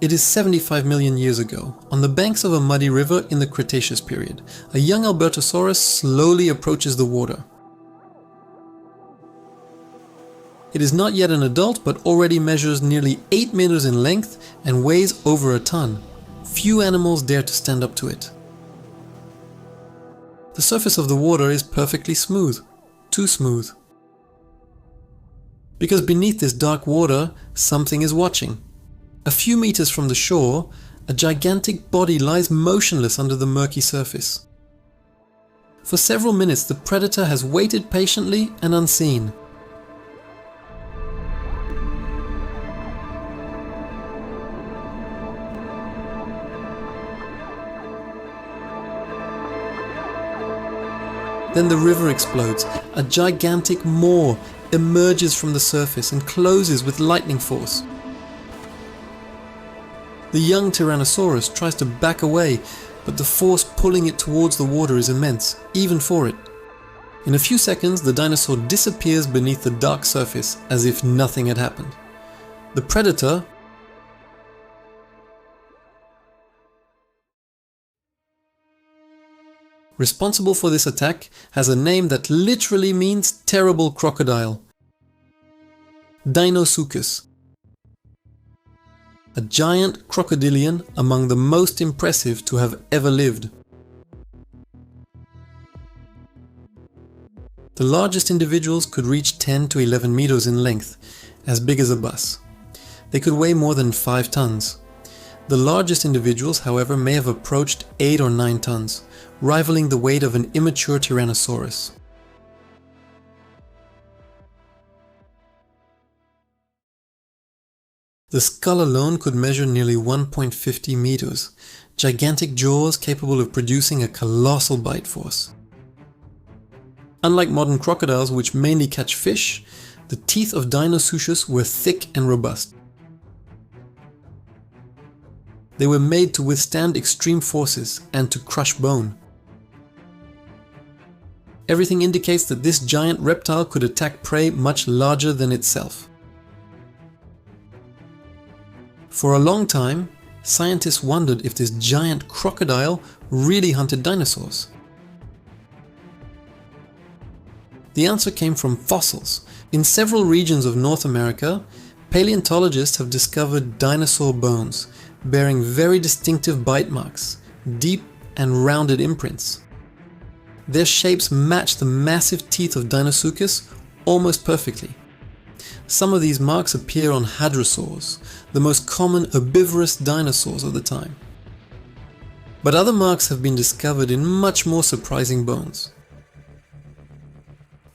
It is 75 million years ago, on the banks of a muddy river in the Cretaceous period, a young Albertosaurus slowly approaches the water. It is not yet an adult, but already measures nearly 8 meters in length and weighs over a ton. Few animals dare to stand up to it. The surface of the water is perfectly smooth, too smooth. Because beneath this dark water, something is watching. A few meters from the shore, a gigantic body lies motionless under the murky surface. For several minutes, the predator has waited patiently and unseen. Then the river explodes. A gigantic maw emerges from the surface and closes with lightning force. The young Tyrannosaurus tries to back away, but the force pulling it towards the water is immense, even for it. In a few seconds, the dinosaur disappears beneath the dark surface as if nothing had happened. The predator, responsible for this attack, has a name that literally means terrible crocodile. Deinosuchus. A giant crocodilian among the most impressive to have ever lived. The largest individuals could reach 10 to 11 meters in length, as big as a bus. They could weigh more than 5 tons. The largest individuals, however, may have approached 8 or 9 tons, rivaling the weight of an immature Tyrannosaurus. The skull alone could measure nearly 1.50 meters, gigantic jaws capable of producing a colossal bite force. Unlike modern crocodiles, which mainly catch fish, the teeth of Deinosuchus were thick and robust. They were made to withstand extreme forces and to crush bone. Everything indicates that this giant reptile could attack prey much larger than itself. For a long time, scientists wondered if this giant crocodile really hunted dinosaurs. The answer came from fossils. In several regions of North America, paleontologists have discovered dinosaur bones, bearing very distinctive bite marks, deep and rounded imprints. Their shapes match the massive teeth of Deinosuchus almost perfectly. Some of these marks appear on hadrosaurs, the most common herbivorous dinosaurs of the time. But other marks have been discovered in much more surprising bones.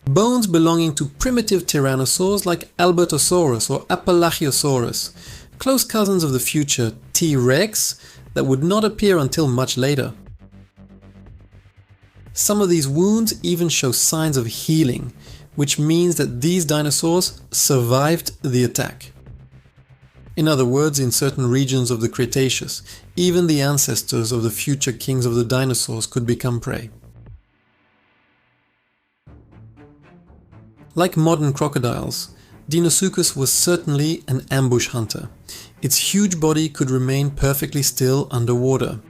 Bones belonging to primitive tyrannosaurs like Albertosaurus or Apalachiosaurus, close cousins of the future T-Rex that would not appear until much later. Some of these wounds even show signs of healing, which means that these dinosaurs survived the attack. In other words, in certain regions of the Cretaceous, even the ancestors of the future kings of the dinosaurs could become prey. Like modern crocodiles, Deinosuchus was certainly an ambush hunter. Its huge body could remain perfectly still underwater.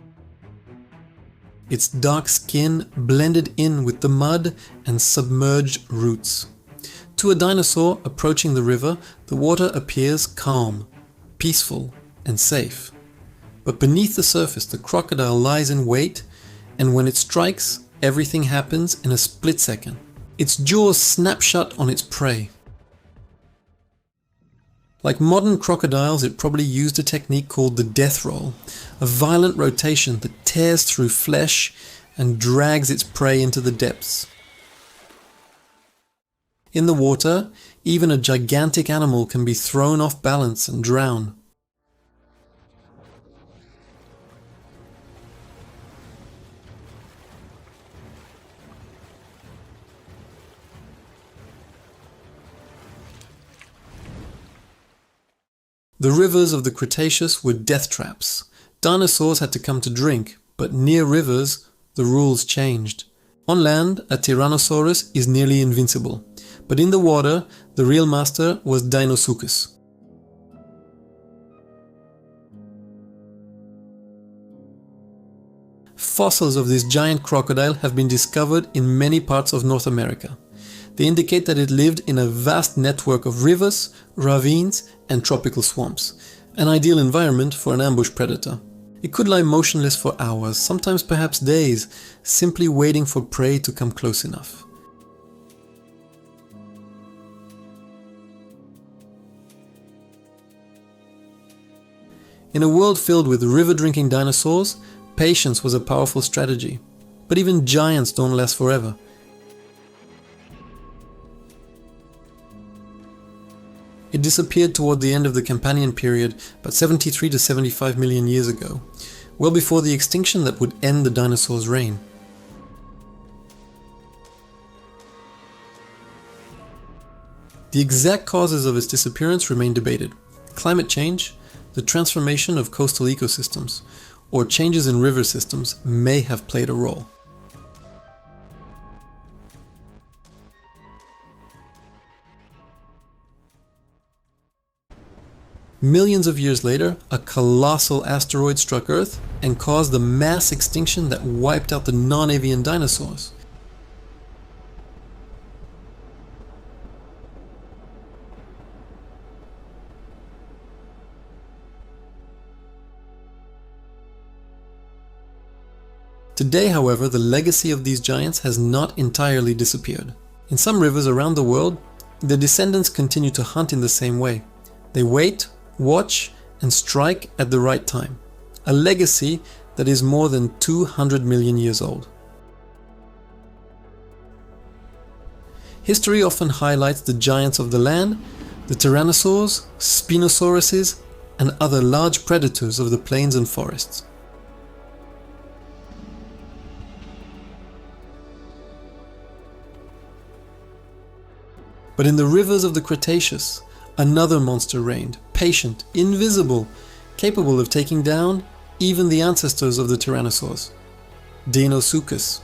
Its dark skin blended in with the mud and submerged roots. To a dinosaur approaching the river, the water appears calm, peaceful, and safe. But beneath the surface, the crocodile lies in wait, and when it strikes, everything happens in a split second. Its jaws snap shut on its prey. Like modern crocodiles, it probably used a technique called the death roll, a violent rotation that tears through flesh and drags its prey into the depths. In the water, even a gigantic animal can be thrown off balance and drown. The rivers of the Cretaceous were death traps. Dinosaurs had to come to drink, but near rivers, the rules changed. On land, a Tyrannosaurus is nearly invincible, but in the water, the real master was Deinosuchus. fossils of this giant crocodile have been discovered in many parts of North America. They indicate that it lived in a vast network of rivers, ravines, and tropical swamps, an ideal environment for an ambush predator. It could lie motionless for hours, sometimes perhaps days, simply waiting for prey to come close enough. In a world filled with river-drinking dinosaurs, patience was a powerful strategy. But even giants don't last forever. It disappeared toward the end of the Campanian period, about 73 to 75 million years ago, well before the extinction that would end the dinosaurs' reign. The exact causes of its disappearance remain debated. Climate change, the transformation of coastal ecosystems, or changes in river systems may have played a role. Millions of years later, a colossal asteroid struck Earth and caused the mass extinction that wiped out the non-avian dinosaurs. Today, however, the legacy of these giants has not entirely disappeared. In some rivers around the world, their descendants continue to hunt in the same way. They wait, watch, and strike at the right time. A legacy that is more than 200 million years old. History often highlights the giants of the land, the tyrannosaurs, spinosauruses, and other large predators of the plains and forests. But in the rivers of the Cretaceous, another monster reigned, patient, invisible, capable of taking down even the ancestors of the tyrannosaurs. Deinosuchus.